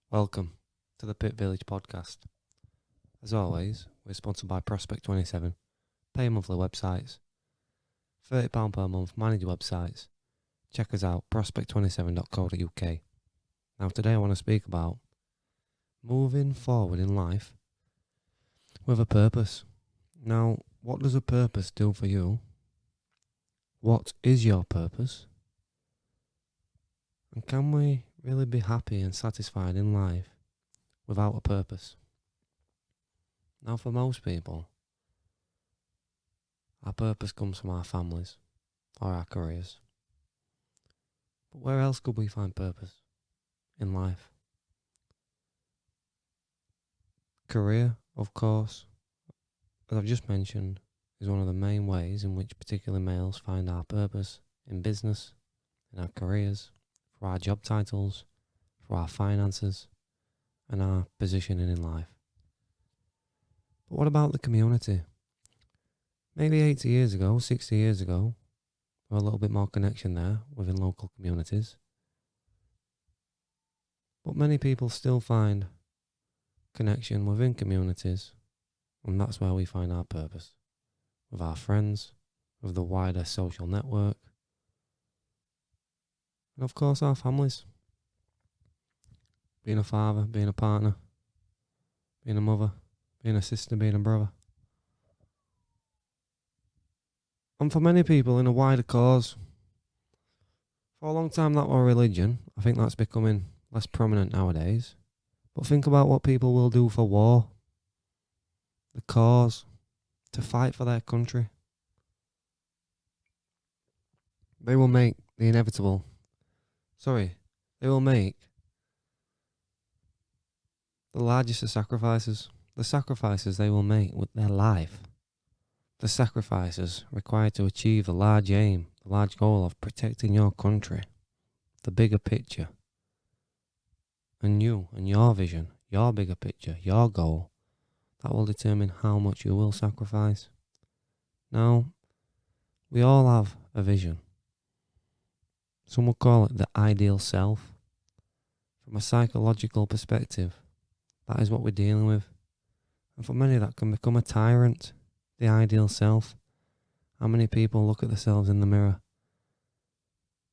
Welcome to the Pit Village podcast. As always, we're sponsored by Prospect27. Pay monthly websites. £30 per month, manage websites. Check us out, prospect27.co.uk. Now today I want to speak about moving forward in life with a purpose. Now, what does a purpose do for you? What is your purpose? And can we really be happy and satisfied in life without a purpose? Now, for most people, our purpose comes from our families or our careers. But where else could we find purpose in life? Career, of course, as I've just mentioned, is one of the main ways in which particularly males find our purpose in business, in our careers, for our job titles, for our finances, and our positioning in life. But what about the community? Maybe 80 years ago, 60 years ago, there was a little bit more connection there within local communities. But many people still find connection within communities, and that's where we find our purpose. With our friends, with the wider social network, and of course our families. Being a father, being a partner, being a mother, being a sister, being a brother. And for many people in a wider cause, for a long time that was religion. I think that's becoming less prominent nowadays. But think about what people will do for war, the cause, to fight for their country. They will make the inevitable. They will make the largest of sacrifices. The sacrifices they will make with their life. The sacrifices required to achieve the large aim, the large goal of protecting your country. The bigger picture. And you and your vision, your bigger picture, your goal, that will determine how much you will sacrifice. Now, we all have a vision. Some would call it the ideal self. From a psychological perspective, that is what we're dealing with. And for many that can become a tyrant, the ideal self. How many people look at themselves in the mirror?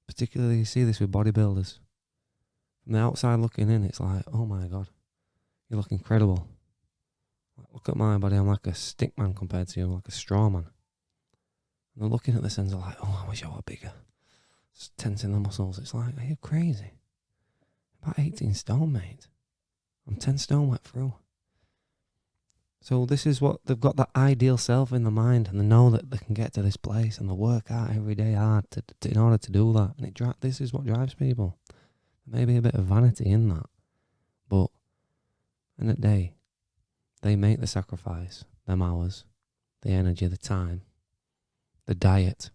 Particularly you see this with bodybuilders. From the outside looking in, it's like, oh my God, you look incredible. Look at my body, I'm like a stick man compared to you, like a straw man. And they're looking at this and they're like, oh, I wish I were bigger. It's tensing the muscles. It's like, are you crazy? About 18 stone, mate. I'm 10 stone wet through. So this is what they've got, that ideal self in the mind, and they know that they can get to this place, and they work out every day hard in order to do that. And this is what drives people. Maybe a bit of vanity in that, but in the day, they make the sacrifice, them hours, the energy, the time, the diet,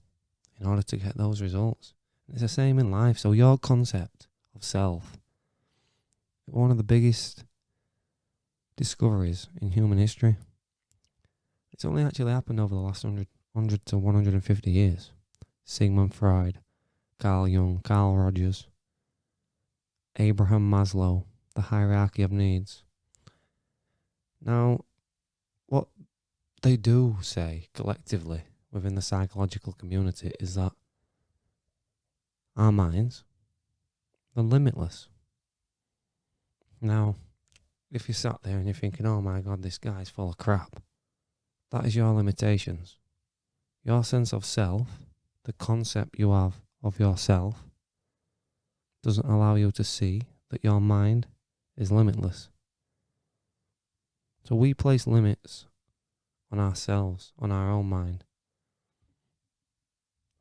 in order to get those results. And it's the same in life. So your concept of self, one of the biggest discoveries in human history. It's only actually happened over the last 100 to 150 years. Sigmund Freud, Carl Jung, Carl Rogers, Abraham Maslow, the hierarchy of needs. Now, what they do say collectively within the psychological community is that our minds are limitless. Now, if you sat there and you're thinking, oh my God, this guy's full of crap, that is your limitations. Your sense of self, the concept you have of yourself, doesn't allow you to see that your mind is limitless. So we place limits on ourselves, on our own mind.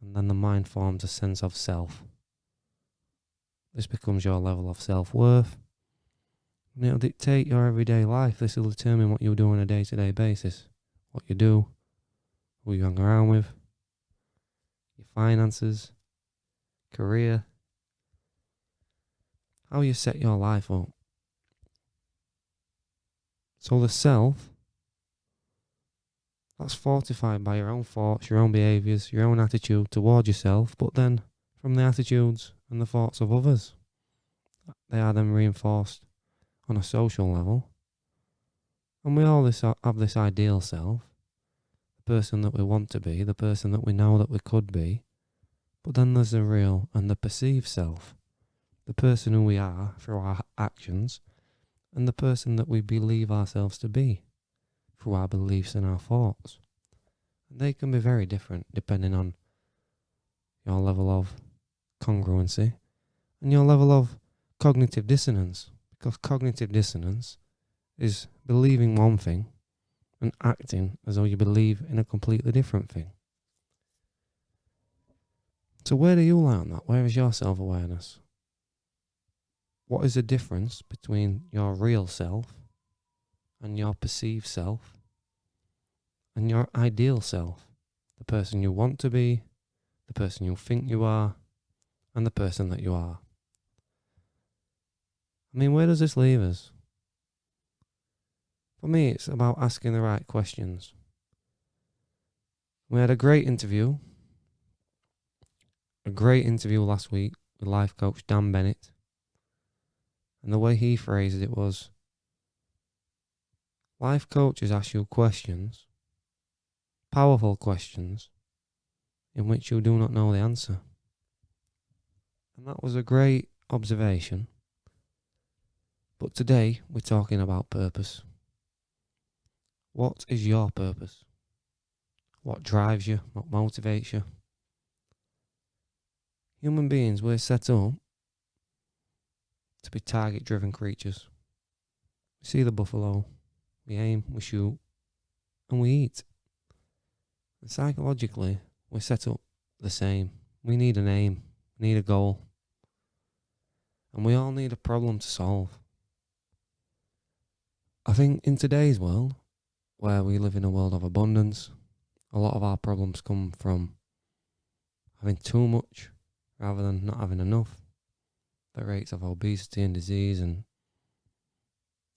And then the mind forms a sense of self. This becomes your level of self-worth. And it'll dictate your everyday life. This will determine what you do on a day-to-day basis. What you do, who you hang around with, your finances, career, how you set your life up. So the self, that's fortified by your own thoughts, your own behaviours, your own attitude towards yourself, but then from the attitudes and the thoughts of others. They are then reinforced on a social level. And we all have this ideal self, the person that we want to be, the person that we know that we could be. But then there's the real and the perceived self, the person who we are through our actions, and the person that we believe ourselves to be through our beliefs and our thoughts. And they can be very different depending on your level of congruency and your level of cognitive dissonance. Because cognitive dissonance is believing one thing and acting as though you believe in a completely different thing. So where do you lie on that? Where is your self-awareness? What is the difference between your real self and your perceived self and your ideal self? The person you want to be, the person you think you are, and the person that you are. I mean, where does this leave us? For me, it's about asking the right questions. We had a great interview last week with life coach Dan Bennett. And the way he phrased it was, life coaches ask you questions, powerful questions, in which you do not know the answer. And that was a great observation. But today, we're talking about purpose. What is your purpose? What drives you? What motivates you? Human beings, we're set up to be target-driven creatures. We see the buffalo, we aim, we shoot, and we eat. And psychologically, we're set up the same. We need an aim, we need a goal, and we all need a problem to solve. I think in today's world, where we live in a world of abundance, a lot of our problems come from having too much rather than not having enough. The rates of obesity and disease and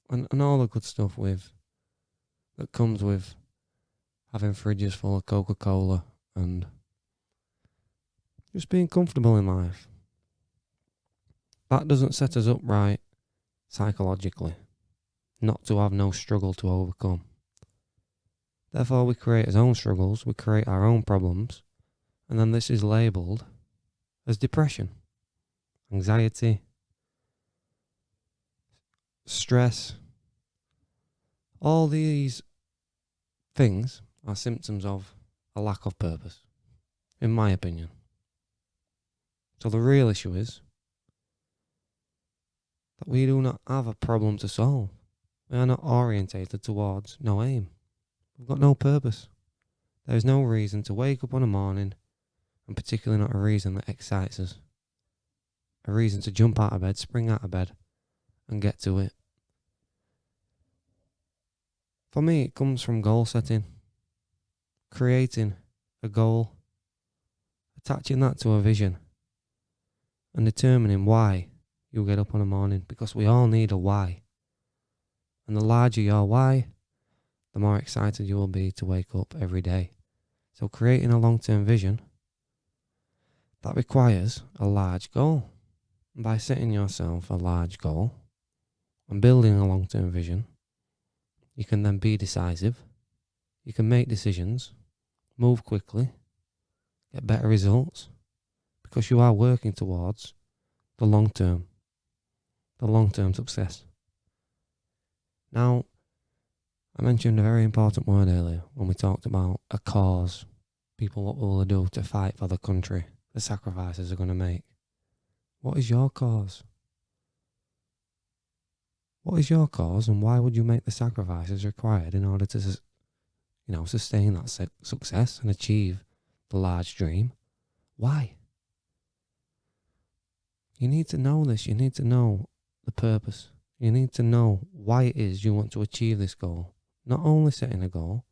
all the good stuff that comes with having fridges full of Coca-Cola and just being comfortable in life. That doesn't set us up right psychologically, not to have no struggle to overcome. Therefore, we create our own struggles, we create our own problems, and then this is labelled as depression, anxiety, stress. All these things are symptoms of a lack of purpose, in my opinion. So the real issue is that we do not have a problem to solve. We are not orientated towards no aim. We've got no purpose. There is no reason to wake up on a morning, and particularly not a reason that excites us. A reason to jump out of bed, spring out of bed, and get to it. For me, it comes from goal setting, creating a goal, attaching that to a vision, and determining why you get up on a morning, because we all need a why. And the larger your why, the more excited you will be to wake up every day. So creating a long-term vision, that requires a large goal. And by setting yourself a large goal and building a long-term vision, you can then be decisive, you can make decisions, move quickly, get better results, because you are working towards the long-term success. Now, I mentioned a very important word earlier when we talked about a cause. People, what will they do to fight for the country? The sacrifices they're going to make. What is your cause? What is your cause, and why would you make the sacrifices required in order to, sustain that success and achieve the large dream? Why? You need to know this. You need to know the purpose. You need to know why it is you want to achieve this goal. Not only setting a goal,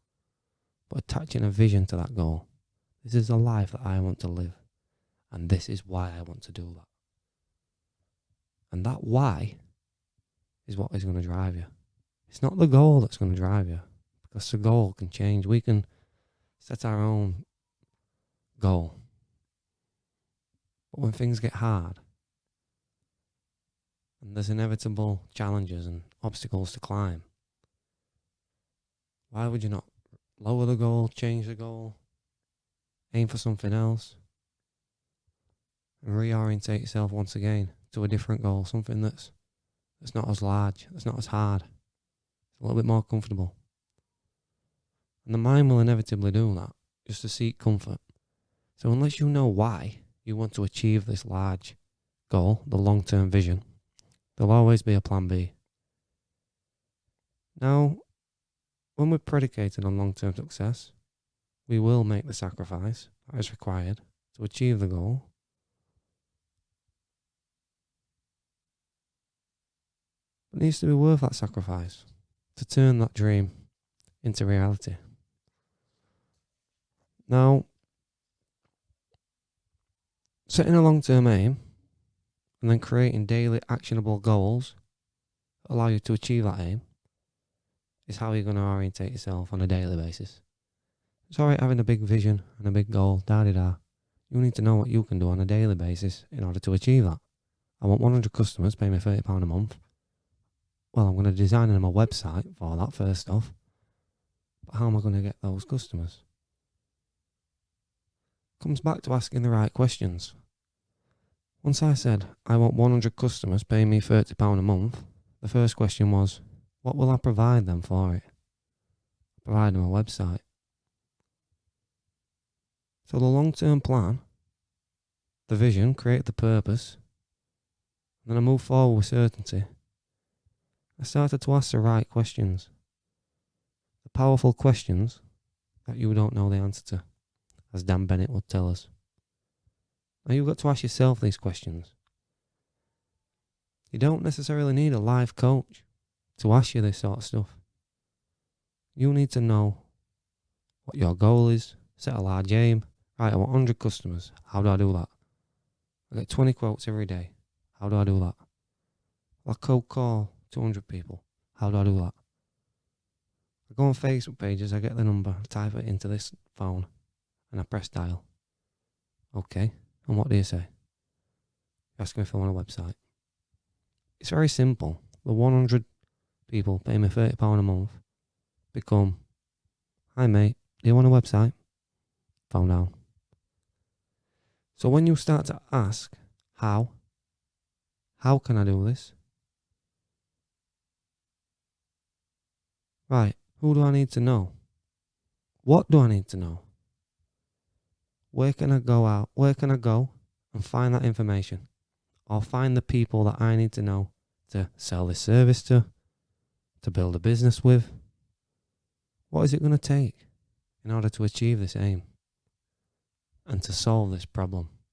but attaching a vision to that goal. This is a life that I want to live, and this is why I want to do that. And that why is what is going to drive you. It's not the goal that's going to drive you, because the goal can change. We can set our own goal. But when things get hard, and there's inevitable challenges and obstacles to climb, why would you not lower the goal, change the goal, aim for something else, and reorientate yourself once again to a different goal, something that's not as large, that's not as hard, it's a little bit more comfortable. And the mind will inevitably do that, just to seek comfort. So unless you know why you want to achieve this large goal, the long-term vision, there'll always be a plan B. Now, when we're predicated on long-term success, we will make the sacrifice that is required to achieve the goal. It needs to be worth that sacrifice to turn that dream into reality. Now, setting a long-term aim and then creating daily actionable goals that allow you to achieve that aim is how you're going to orientate yourself on a daily basis. It's alright having a big vision and a big goal, da-di-da. You need to know what you can do on a daily basis in order to achieve that. I want 100 customers, pay me £30 a month. Well, I'm going to design them a website for that first off. But how am I going to get those customers? Comes back to asking the right questions. Once I said, I want 100 customers, pay me £30 a month, the first question was, what will I provide them for it? Provide them a website. So the long-term plan, the vision, create the purpose, and then I move forward with certainty. I started to ask the right questions. The powerful questions that you don't know the answer to, as Dan Bennett would tell us. Now you've got to ask yourself these questions. You don't necessarily need a life coach to ask you this sort of stuff. You need to know what your goal is, set a large aim. Right, I want 100 customers. How do I do that? I get 20 quotes every day. How do I do that? I cold call 200 people. How do I do that? I go on Facebook pages, I get the number, I type it into this phone, and I press dial. Okay, and what do you say? You ask me if I want a website. It's very simple. The 100 people pay me £30 a month become, hi mate, do you want a website? Phone down. So when you start to ask, how can I do this? Right, who do I need to know? What do I need to know? Where can I go out? Where can I go and find that information? Or find the people that I need to know to sell this service to build a business with? What is it going to take in order to achieve this aim and to solve this problem?